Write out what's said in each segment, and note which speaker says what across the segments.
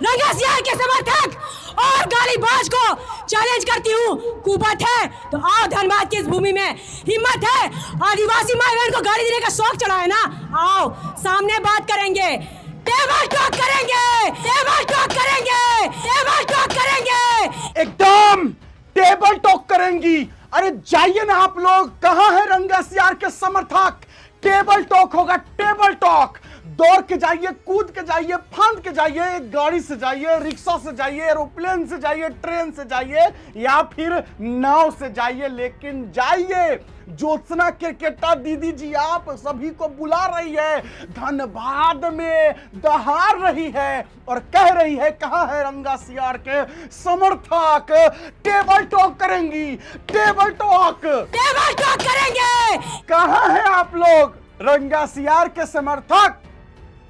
Speaker 1: रंगसियार के समर्थक और गालीबाज को चैलेंज करती हूँ। कुबत है तो आओ धनबाद की इस भूमि में, हिम्मत है आदिवासी माई बहन को गाली देने का शौक चढ़ा है ना, आओ सामने बात करेंगे, टेबल टॉक करेंगे, टेबल टॉक करेंगे, टेबल टॉक करेंगे,
Speaker 2: एकदम टेबल टॉक करेंगी। अरे जाइए ना आप लोग, कहां है रंगसियार के समर्थक? टेबल टॉक होगा, टेबल टॉक। दौड़ के जाइए, कूद के जाइए, फांद के जाइए, गाड़ी से जाइए, रिक्शा से जाइए, एरोप्लेन से जाइए, ट्रेन से जाइए या फिर नाव से जाइए, लेकिन जाइए। ज्योत्सना केरकेटा दीदी जी आप सभी को बुला रही है, धनबाद में दहाड़ रही है और कह रही है कहां है रंगसियार के समर्थक? टेबल टॉक करेंगी, टेबल टॉक,
Speaker 1: टेबल टॉक करेंगे।
Speaker 2: कहां है आप लोग रंगसियार के समर्थक?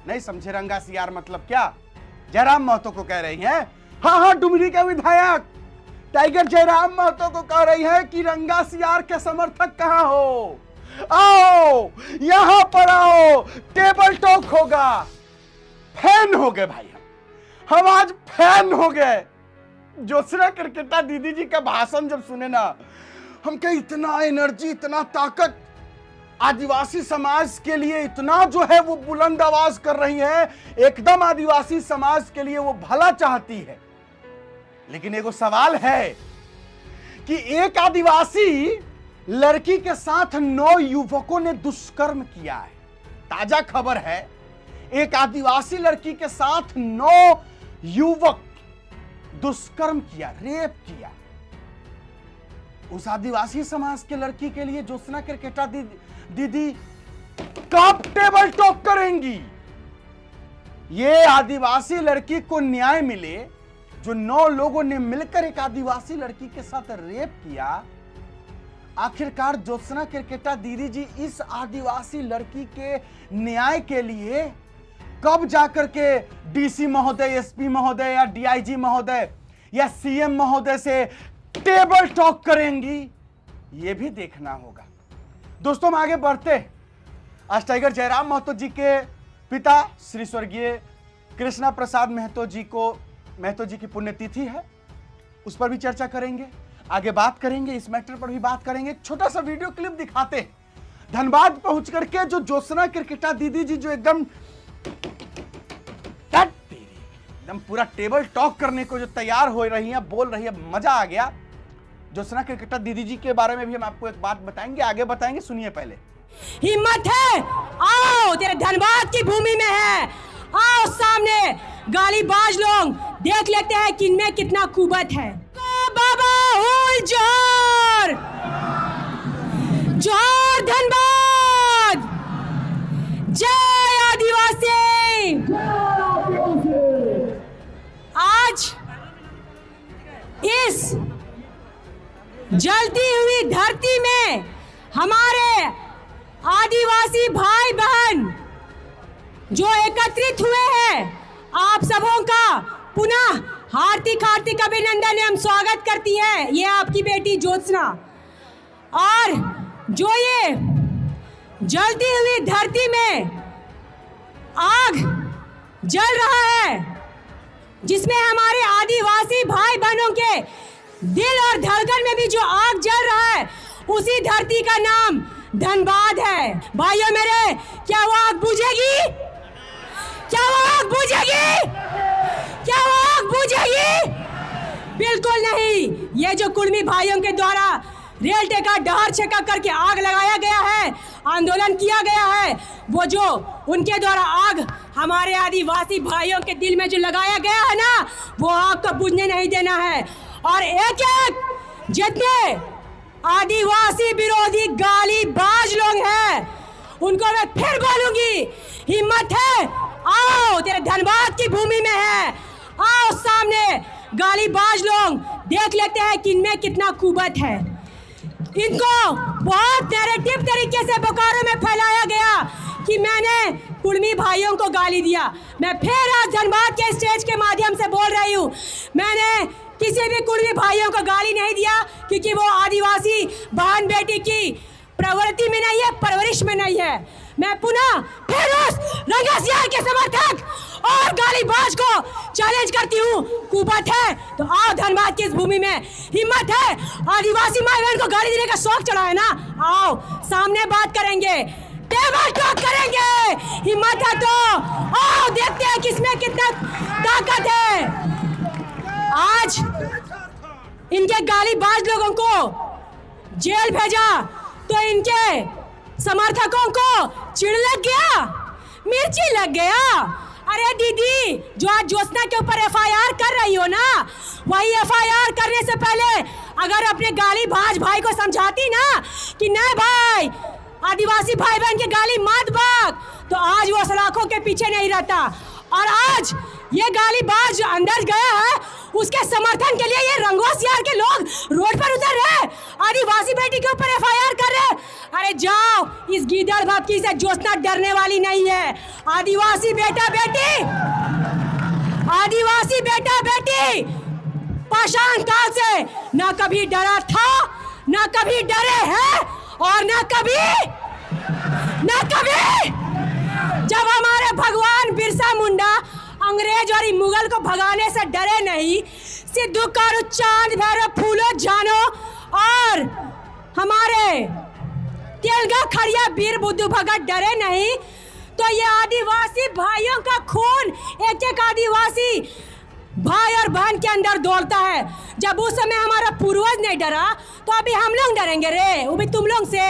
Speaker 2: नहीं समझे रंगसियार मतलब क्या? जयराम महतो को कह रही हैं। हाँ, डुमरी के विधायक टाइगर जयराम महतो को कह रही है कि रंगसियार के समर्थक कहां हो? आओ यहां पर आओ, टेबल टॉक होगा। फैन हो गए भाई, हम आज फैन हो गए। ज्योत्सना केरकेटा दीदी जी का भाषण जब सुने ना, हम कहे इतना एनर्जी, इतना ताकत आदिवासी समाज के लिए, इतना जो है वो बुलंद आवाज कर रही है, एकदम आदिवासी समाज के लिए वो भला चाहती है। लेकिन एगो सवाल है कि एक आदिवासी लड़की के साथ 9 युवकों ने दुष्कर्म किया है। ताजा खबर है, एक आदिवासी लड़की के साथ 9 युवक दुष्कर्म किया, रेप किया। उस आदिवासी समाज के लड़की के लिए ज्योत्सना केरकेटा दीदी कब टेबल टॉक करेंगी? ये आदिवासी लड़की को न्याय मिले, जो 9 लोगों ने मिलकर एक आदिवासी लड़की के साथ रेप किया। आखिरकार ज्योत्सना केरकेटा दीदी जी इस आदिवासी लड़की के न्याय के लिए कब जाकर के डीसी महोदय, एसपी महोदय या डीआईजी महोदय या सीएम महोदय से टेबल टॉक करेंगी? यह भी देखना होगा। दोस्तों हम आगे बढ़ते, आज टाइगर जयराम महतो जी के पिता श्री स्वर्गीय कृष्णा प्रसाद महतो जी की पुण्यतिथि है, उस पर भी चर्चा करेंगे, आगे बात करेंगे, इस मैटर पर भी बात करेंगे। एक छोटा सा वीडियो क्लिप दिखाते हैं। धनबाद पहुंच करके जो ज्योत्सना केरकेटा दीदी जी जो एकदम पूरा टेबल टॉक करने को जो तैयार हो रही है, बोल रही है, मजा आ गया। ज्योत्सना केरकेटा दीदी जी के बारे में भी हम आपको एक बात बताएंगे, आगे बताएंगे, सुनिए पहले।
Speaker 1: हिम्मत है, आओ तेरे धनबाद की भूमि में है, आओ सामने गालीबाज लोग, देख लेते हैं कि इनमें कितना कुबत है। बाबा हुल जोर, जोर धनबाद, जय आदिवासी। आज इस जलती हुई धरती में हमारे आदिवासी भाई बहन जो एकत्रित हुए हैं, आप सबों का पुनः हार्दिक हार्दिक अभिनंदन एवं स्वागत करती है ये आपकी बेटी ज्योत्सना। और जो ये जलती हुई धरती में आग जल रहा है, जिसमें हमारे आदिवासी भाई बहनों के दिल और धड़कन में भी जो आग जल रहा है, उसी धरती का नाम धनबाद है। भाइयों मेरे, क्या वो आग बुझेगी? क्या वो आग बुझेगी? क्या वो आग बुझेगी? बिल्कुल नहीं। ये जो कुर्मी भाइयों के द्वारा रेल टेका डहर छेका करके आग लगाया गया है, आंदोलन किया गया है, वो जो उनके द्वारा आग हमारे आदिवासी भाइयों के दिल में जो लगाया गया है ना, वो आग को बुझने नहीं देना है। और एक एक जितने आदिवासी विरोधी गालीबाज लोग हैं, उनको मैं फिर बोलूंगी, हिम्मत है, आओ तेरे धनबाद की भूमि में है, आओ सामने गालीबाज लोग, देख लेते हैं कि इनमें कितना कुबत है। इनको बहुत नैरेटिव तरीके से बोकारो में फैलाया गया कि मैंने कुर्मी भाइयों को गाली दिया। मैं फिर आज धनबाद के स्टेज के माध्यम से बोल रही हूँ, मैंने किसी भी कुर्मी भाइयों को गाली नहीं दिया, क्योंकि वो आदिवासी बहन बेटी की प्रवृत्ति में नहीं है, परवरिश में नहीं है। मैं पुनः फिर उस रंगसियार के समर्थक और गालीबाज को चैलेंज करती हूँ, कुपत है तो आओ धनबाद की इस भूमि में, हिम्मत है आदिवासी माई बहन को गाली देने का शौक चढ़ा है ना, आओ सामने बात करेंगे, टेबल टॉक करेंगे, हिम्मत है तो आओ देखते हैं किसमें कितना ताकत है। आज इनके गालीबाज लोगों को जेल भेजा तो इनके समर्थकों को चिढ़ लग गया, मिर्ची लग गया। अरे दीदी, जो आज ज्योत्सना के ऊपर एफआईआर कर रही हो ना, वही एफआईआर करने से पहले अगर अपने गालीबाज भाई को समझाती ना कि नहीं भाई, आदिवासी भाई बहन के गाली मत बक, तो आज वो सलाखों के पीछे नहीं रहता। और आज ये गालीबाज जो अंदर गया है, उसके समर्थन के लिए ये रंगवा सियार के लोग रोड पर उतर रहे, आदिवासी बेटी के ऊपर एफआईआर कर रहे। अरे जाओ, इस गीदड़ भक्ति से ज्योत्सना डरने वाली नहीं है। आदिवासी बेटा बेटी, आदिवासी बेटा बेटी पाषाण काल से ना कभी डरा था, ना कभी डरे हैं, और ना कभी जब हमारे भगवान बिरसा मुंडा अंग्रेज और मुगल को भगाने से डरे नहीं, सिद्धू कारू चांद भैरव फूलो जानो और हमारे तेलगा खड़िया वीर बुद्धू भगत डरे नहीं, तो ये आदिवासी भाइयों का खून एक एक आदिवासी भाई और बहन के अंदर दौड़ता है। जब उस समय हमारा पूर्वज नहीं डरा, तो अभी हम लोग डरेंगे रे, वो भी तुम लोग से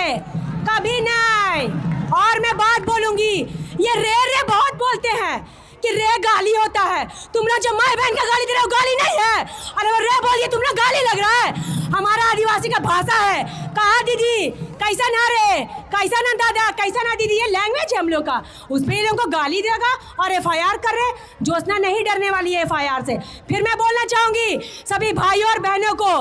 Speaker 1: कभी नहीं। और मैं बात बोलूंगी, ये रे बहुत बोलते हैं कि रे गाली होता है, तुम लोग जो माई बहन का गाली दे रहे हो गाली नहीं है, अरे वो रे बोलिए तुम लोग गाली लग रहा है। हमारा आदिवासी का भाषा है, कहा दीदी कैसा ना रे, कैसा ना दादा, कैसा ना दीदी, ये लैंग्वेज है हम लोग का, उस पर लोगों को गाली देगा और एफआईआर कर रहे। ज्योत्सना नहीं डरने वाली है एफआईआर से। फिर मैं बोलना चाहूंगी सभी भाइयों और बहनों को,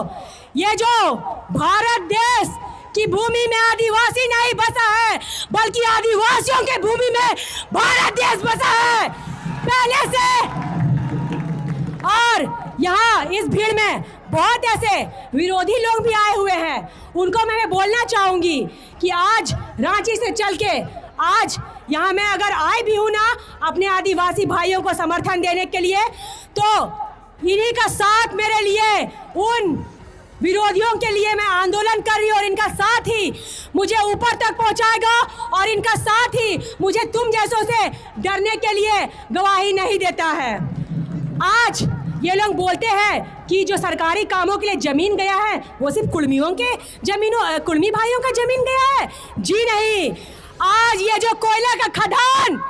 Speaker 1: ये जो भारत देश की भूमि में आदिवासी नहीं बसा है, बल्कि आदिवासियों के भूमि में भारत देश बसा है पहले से। और यहाँ इस भीड़ में बहुत ऐसे विरोधी लोग भी आए हुए हैं, उनको मैं बोलना चाहूंगी कि आज रांची से चल के आज यहाँ मैं अगर आई भी हूँ ना अपने आदिवासी भाइयों को समर्थन देने के लिए, तो इन्हीं का साथ मेरे लिए उन विरोधियों के लिए मैं आंदोलन कर रही हूँ, और इनका साथ ही मुझे ऊपर तक पहुँचाएगा, और इनका साथ ही मुझे तुम जैसों से डरने के लिए गवाही नहीं देता है। आज ये लोग बोलते हैं कि जो सरकारी कामों के लिए जमीन गया है वो सिर्फ कुर्मियों के कुर्मी भाइयों का जमीन गया है। जी नहीं, आज ये जो कोयला का खदान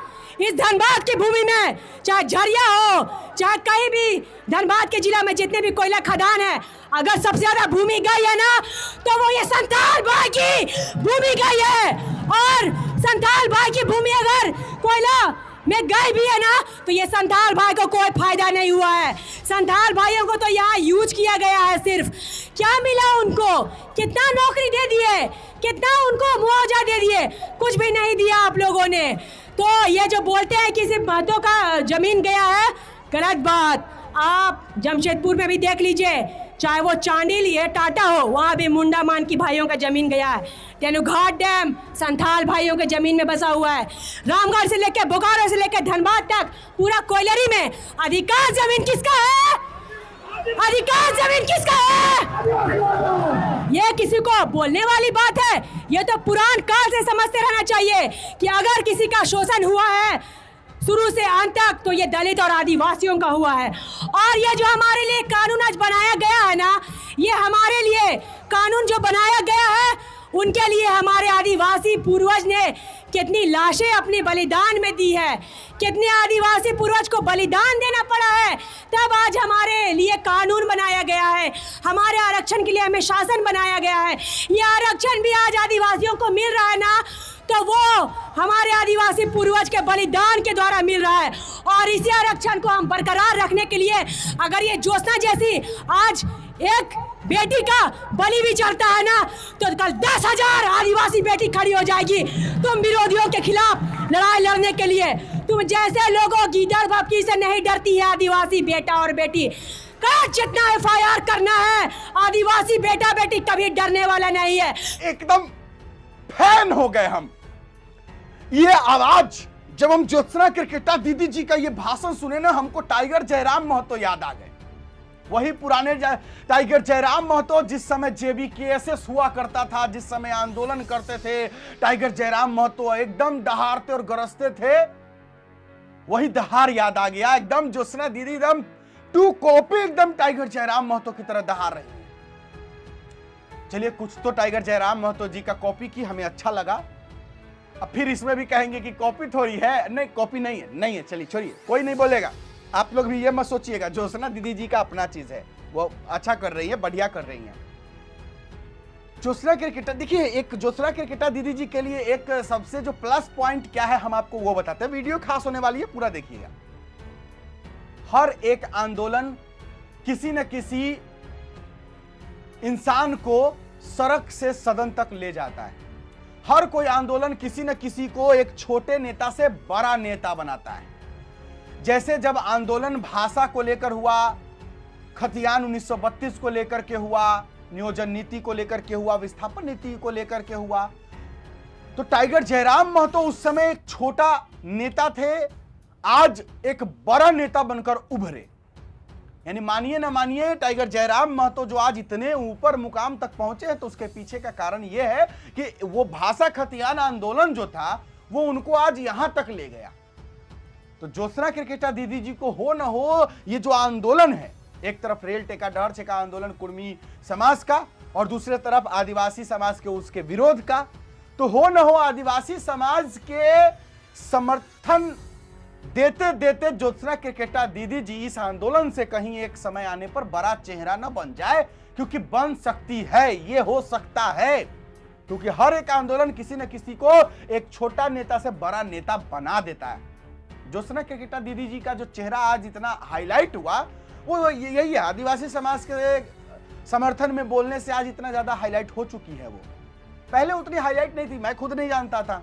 Speaker 1: इस धनबाद की भूमि में, चाहे झरिया हो चाहे कहीं भी धनबाद के जिला में जितने भी कोयला खदान है, अगर सबसे ज्यादा भूमि गई है ना तो वो ये संथाल भाई की भूमि गई है। और संथाल भाई की भूमि अगर कोयला में गई भी है ना तो ये संथाल भाई को कोई फायदा नहीं हुआ है। संथाल भाइयों को तो यहाँ यूज किया गया है सिर्फ। क्या मिला उनको? कितना नौकरी दे दिए, कितना उनको मुआवजा दे दिए? कुछ भी नहीं दिया आप लोगों ने। तो ये जो बोलते हैं कि सिर्फ महतो का जमीन गया है, गलत बात। आप जमशेदपुर में भी देख लीजिए, चाहे वो चांडिल या टाटा हो, वहाँ भी मुंडा मान की भाइयों का जमीन गया है। तेनुघाट डैम संथाल भाइयों के जमीन में बसा हुआ है। रामगढ़ से लेकर बोकारो से लेकर धनबाद तक पूरा कोयलरी में अधिकांश जमीन किसका है? अधिकांश जमीन किसका है? ये किसी को बोलने वाली बात है? ये तो पुरान काल से समझते रहना चाहिए कि अगर किसी का शोषण हुआ है शुरू से अंत तक तो ये दलित और आदिवासियों का हुआ है। और ये जो हमारे लिए कानून आज बनाया गया है ना, ये हमारे लिए कानून जो बनाया गया है, उनके लिए हमारे आदिवासी पूर्वज ने कितनी लाशें अपनी बलिदान में दी है, कितने आदिवासी पूर्वज को बलिदान देना पड़ा है, तब आज हमारे लिए कानून बनाया गया है, हमारे आरक्षण के लिए हमें शासन बनाया गया है। ये आरक्षण भी आज आदिवासियों को मिल रहा है ना, तो वो हमारे आदिवासी पूर्वज के बलिदान के द्वारा मिल रहा है। और इसी आरक्षण को हम बरकरार रखने के लिए अगर ये ज्योत्सना जैसी आज एक बेटी का बलि भी चढ़ता है ना, तो कल 10,000 आदिवासी बेटी खड़ी हो जाएगी तुम विरोधियों के खिलाफ लड़ाई लड़ने के लिए। तुम जैसे लोगों की डर भपकी से नहीं डरती है आदिवासी बेटा और बेटी। जितना एफआईआर करना है, आदिवासी बेटा बेटी कभी डरने वाला नहीं है।
Speaker 2: एकदम फैन हो गए हम। ये आवाज जब हम ज्योत्सना केरकेटा दीदी जी का ये भाषण सुने ना, हमको टाइगर जयराम महतो याद आ गए। वही पुराने टाइगर जयराम महतो, जिस समय जेबीकेएसएस हुआ करता था, जिस समय आंदोलन करते थे, टाइगर जयराम महतो एकदम दहाड़ते और गरजते थे। वही दहाड़ याद आ गया एकदम। ज्योत्सना दीदी एकदम टू कॉपी एकदम टाइगर जयराम महतो की तरह दहाड़ रही है। चलिए, कुछ तो टाइगर जयराम महतो जी का कॉपी की हमें अच्छा लगा। अब फिर इसमें भी कहेंगे कि कॉपी थोड़ी है, नहीं कॉपी नहीं है, नहीं है, चलिए छोड़िए, कोई नहीं बोलेगा। आप लोग भी ये मत सोचिएगा, ज्योत्सना दीदी जी का अपना चीज है, वो अच्छा कर रही है, बढ़िया कर रही है। ज्योत्सना केरकेटा, देखिए एक ज्योत्सना केरकेटा दीदी जी के लिए एक सबसे जो प्लस पॉइंट क्या है, हम आपको वो बताते हैं। वीडियो खास होने वाली है, पूरा देखिएगा। हर एक आंदोलन किसी न किसी इंसान को सड़क से सदन तक ले जाता है। हर कोई आंदोलन किसी न किसी को एक छोटे नेता से बड़ा नेता बनाता है। जैसे जब आंदोलन भाषा को लेकर हुआ, खतियान 1932 को लेकर के हुआ, नियोजन नीति को लेकर के हुआ, विस्थापन नीति को लेकर के हुआ, तो टाइगर जयराम महतो उस समय एक छोटा नेता थे, आज एक बड़ा नेता बनकर उभरे। यानी मानिए ना मानिए, टाइगर जयराम महतो जो आज इतने ऊपर मुकाम तक पहुंचे हैं, तो उसके पीछे का कारण यह है कि वो भाषा खतियान आंदोलन जो था, वो उनको आज यहां तक ले गया। तो ज्योत्सना केरकेटा दीदी जी को हो ना हो, ये जो आंदोलन है, एक तरफ रेल टेका डर छेका आंदोलन कुर्मी समाज का, और दूसरे तरफ आदिवासी समाज के उसके विरोध का, तो हो न हो आदिवासी समाज के समर्थन देते देते ज्योत्सना केरकेटा दीदी जी इस आंदोलन से कहीं एक समय आने पर बड़ा चेहरा न बन जाए, क्योंकि बन सकती है, ये हो सकता है, क्योंकि हर एक आंदोलन किसी न किसी को एक छोटा नेता से बड़ा नेता बना देता है। ज्योत्सना केरकेटा दीदी जी का जो चेहरा आज इतना हाईलाइट हुआ, वो यही है, आदिवासी समाज के समर्थन में बोलने से आज इतना ज्यादा हाईलाइट हो चुकी है। वो पहले उतनी हाईलाइट नहीं थी, मैं खुद नहीं जानता था,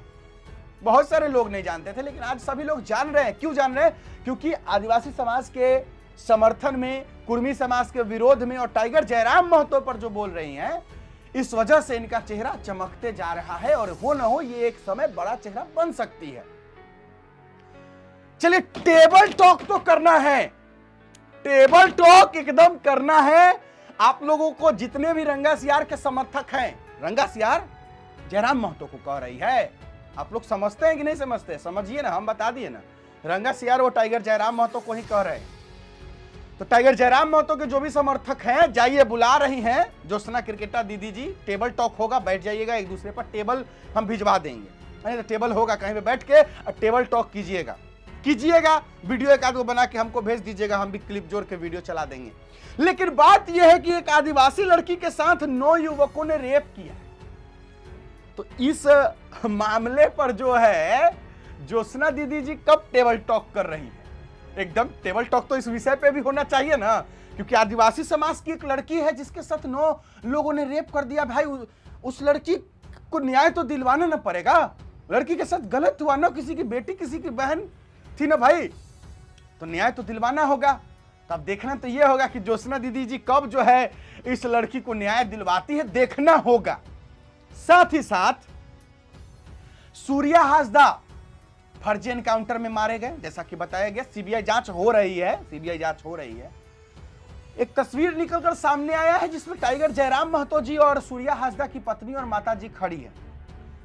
Speaker 2: बहुत सारे लोग नहीं जानते थे, लेकिन आज सभी लोग जान रहे हैं। क्यों जान रहे हैं? क्योंकि आदिवासी समाज के समर्थन में, कुर्मी समाज के विरोध में और टाइगर जयराम महतो पर जो बोल रही हैं, इस वजह से इनका चेहरा चमकते जा रहा है, और हो न हो ये एक समय बड़ा चेहरा बन सकती है। चलिए, टेबल टॉक तो करना है, टेबल टॉक एकदम करना है। आप लोगों को जितने भी रंगासियार के समर्थक हैं, रंगासियार जयराम महतो को कह रही है, आप लोग समझते हैं कि नहीं समझते? समझिए ना, हम बता दिए ना, रंगासियार वो टाइगर जयराम महतो को ही कह रहे हैं। तो टाइगर जयराम महतो के जो भी समर्थक हैं, जाइए, बुला रही हैं ज्योत्सना केरकेटा दीदी जी, टेबल टॉक होगा, बैठ जाइएगा एक दूसरे पर, टेबल हम भिजवा देंगे, नहीं तो टेबल होगा कहीं पे बैठ के टेबल टॉक कीजिएगा, वीडियो एक आध को बना के हमको भेज दीजिएगा, हम भी क्लिप जोड़ के वीडियो चला देंगे। लेकिन बात यह है कि एक आदिवासी लड़की के साथ 9 युवकों ने रेप किया, तो इस मामले पर जो है ज्योत्सना दीदी जी कब टेबल टॉक कर रही है? एकदम टेबल टॉक तो इस विषय पे भी होना चाहिए ना, क्योंकि आदिवासी समाज की एक लड़की है जिसके साथ 9 लोगों ने रेप कर दिया। भाई, उस लड़की को न्याय तो दिलवाना ना पड़ेगा। लड़की के साथ गलत हुआ ना, किसी की बेटी, किसी की बहन थी ना भाई, तो न्याय तो दिलवाना होगा। तो अब देखना तो यह होगा कि ज्योत्सना दीदी जी कब जो है इस लड़की को न्याय दिलवाती है, देखना होगा। साथ ही साथ सूर्या हासदा फर्जी एनकाउंटर में मारे गए, जैसा कि बताया गया, सीबीआई जांच हो रही है। एक तस्वीर निकलकर सामने आया है जिसमें टाइगर जयराम महतो जी और सूर्या हासदा की पत्नी और माता जी खड़ी है।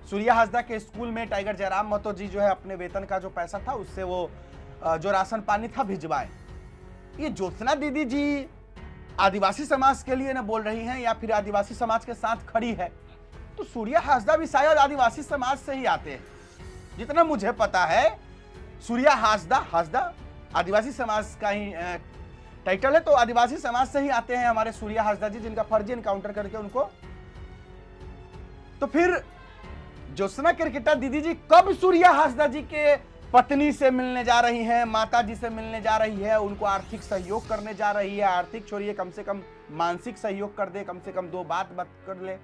Speaker 2: सूर्या हासदा के स्कूल में टाइगर जयराम महतो जी जो है अपने वेतन का जो पैसा था उससे वो जो राशन पानी था भिजवाए। ये ज्योत्सना दीदी जी आदिवासी समाज के लिए ना बोल रही हैं या फिर आदिवासी समाज के साथ खड़ी है, तो सूर्या हासदा भी शायद आदिवासी समाज से ही आते हैं, जितना मुझे पता है। सूर्या हासदा आदिवासी समाज का ही टाइटल है, तो आदिवासी समाज से ही आते हैं हमारे सूर्या हासदा जी, जिनका फर्जी एनकाउंटर करके उनको। तो फिर ज्योत्सना केरकेटा दीदी जी कब सूर्या हासदा जी के पत्नी से मिलने जा रही हैं, माता जी से मिलने जा रही है, उनको आर्थिक सहयोग करने जा रही है? आर्थिक छोड़िए, कम से कम मानसिक सहयोग कर दे, कम से कम 2 बात कर ले।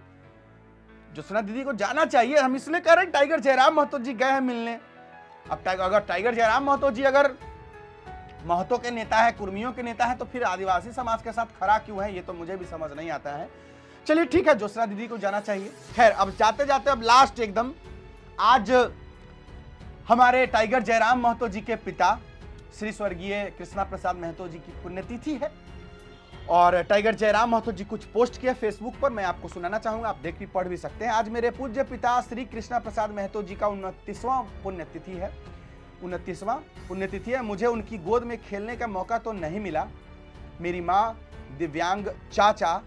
Speaker 2: ज्योत्सना दीदी को जाना चाहिए। हम इसलिए कह रहे हैं टाइगर जयराम महतो जी गए हैं मिलने। अब अगर टाइगर जयराम महतो जी अगर महतो के नेता है, कुर्मियों के नेता है, तो फिर आदिवासी समाज के साथ खड़ा क्यों है, ये तो मुझे भी समझ नहीं आता है। चलिए ठीक है, ज्योत्सना दीदी को जाना चाहिए। खैर, अब जाते जाते अब लास्ट एकदम, आज हमारे टाइगर जयराम महतो जी के पिता श्री स्वर्गीय कृष्णा प्रसाद महतो जी की पुण्यतिथि है और टाइगर जयराम महतो जी कुछ पोस्ट किया फेसबुक पर, मैं आपको सुनाना चाहूंगा, आप देख भी पढ़ भी सकते हैं। आज मेरे पूज्य पिता श्री कृष्णा प्रसाद महतो जी का 29वां पुण्यतिथि है। 29वां पुण्यतिथि है। मुझे उनकी गोद में खेलने का मौका तो नहीं मिला। मेरी माँ, दिव्यांग चाचा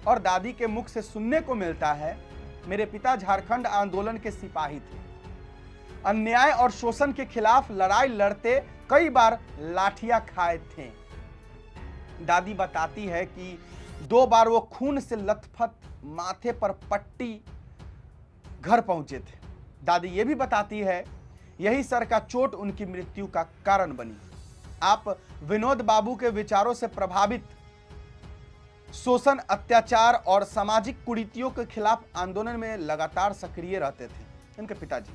Speaker 2: और दादी के मुख से सुनने को मिलता है मेरे पिता झारखंड आंदोलन के सिपाही थे। अन्याय और शोषण के खिलाफ लड़ाई लड़ते कई बार लाठियां खाए थे। दादी बताती है कि 2 बार वो खून से लथपथ, माथे पर पट्टी घर पहुंचे थे। दादी ये भी बताती है यही सर का चोट उनकी मृत्यु का कारण बनी। आप विनोद बाबू के विचारों से प्रभावित शोषण, अत्याचार और सामाजिक कुरीतियों के खिलाफ आंदोलन में लगातार सक्रिय रहते थे। इनके पिताजी,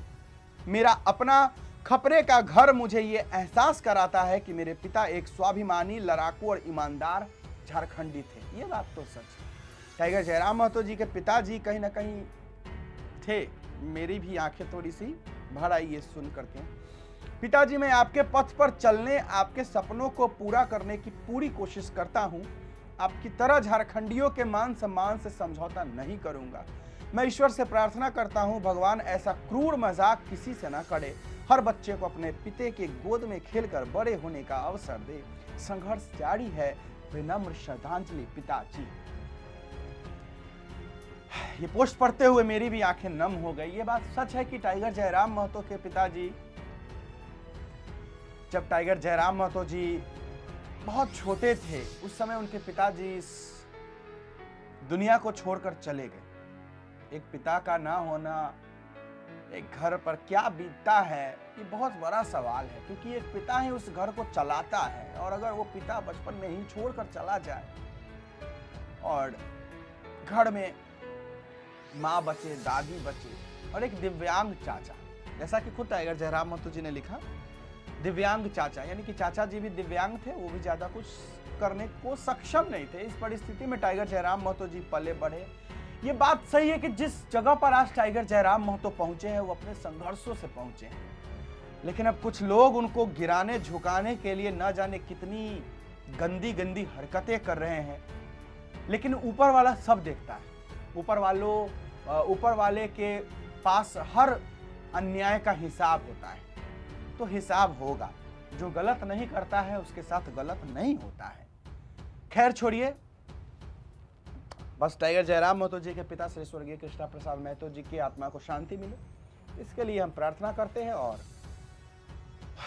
Speaker 2: मेरा अपना खपरे का घर मुझे ये एहसास कराता है कि मेरे पिता एक स्वाभिमानी, लड़ाकू और ईमानदार झारखंडी थे। ये बात तो सच है। टाइगर जयराम महतो जी के पिताजी कहीं ना कहीं थे। मेरी भी आंखें थोड़ी सी भर आई ये सुन करके। पिताजी, मैं आपके पथ पर चलने, आपके सपनों को पूरा करने की पूरी कोशिश करता हूं। आपकी तरह झारखंडियों के मान सम्मान से समझौता नहीं करूंगा। मैं ईश्वर से प्रार्थना करता हूं भगवान ऐसा क्रूर मजाक किसी से ना करे। हर बच्चे को अपने पिता के गोद में खेलकर बड़े होने का अवसर दे। संघर्ष जारी है। विनम्र श्रद्धांजलि पिताजी। ये पोस्ट पढ़ते हुए मेरी भी आंखें नम हो गई। ये बात सच है कि टाइगर जयराम महतो के पिताजी, जब टाइगर जयराम महतो जी बहुत छोटे थे उस समय उनके पिताजी इस दुनिया को छोड़कर चले गए। एक पिता का ना होना एक घर पर क्या बीतता है, ये बहुत बड़ा सवाल है, क्योंकि एक पिता ही उस घर को चलाता है। और अगर वो पिता बचपन में ही छोड़कर चला जाए और घर में माँ बचे, दादी बचे और एक दिव्यांग चाचा, जैसा कि खुद टाइगर जयराम महतो जी ने लिखा, दिव्यांग चाचा, यानी कि चाचा जी भी दिव्यांग थे, वो भी ज्यादा कुछ करने को सक्षम नहीं थे। इस परिस्थिति में टाइगर जयराम महतो जी पले बढ़े। ये बात सही है कि जिस जगह पर आज टाइगर जयराम महतो पहुंचे हैं वो अपने संघर्षों से पहुंचे हैं, लेकिन अब कुछ लोग उनको गिराने झुकाने के लिए न जाने कितनी गंदी गंदी हरकतें कर रहे हैं। लेकिन ऊपर वाला सब देखता है। ऊपर वाले के पास हर अन्याय का हिसाब होता है, तो हिसाब होगा। जो गलत नहीं करता है उसके साथ गलत नहीं होता है। खैर छोड़िए, बस टाइगर जयराम महतो जी के पिता श्री स्वर्गीय कृष्णा प्रसाद महतो जी की आत्मा को शांति मिले, इसके लिए हम प्रार्थना करते हैं। और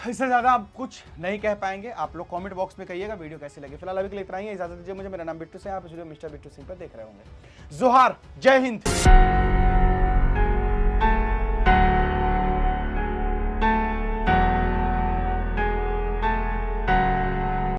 Speaker 2: इससे ज्यादा आप कुछ नहीं कह पाएंगे। आप लोग कमेंट बॉक्स में कहिएगा वीडियो कैसी लगी। फिलहाल अभी के लिए इतना ही, इजाजत दीजिए मुझे। मेरा नाम बिट्टू सिंह, आप इस वीडियो मिस्टर बिट्टू सिंह पर देख रहे होंगे। जोहार, जय हिंद।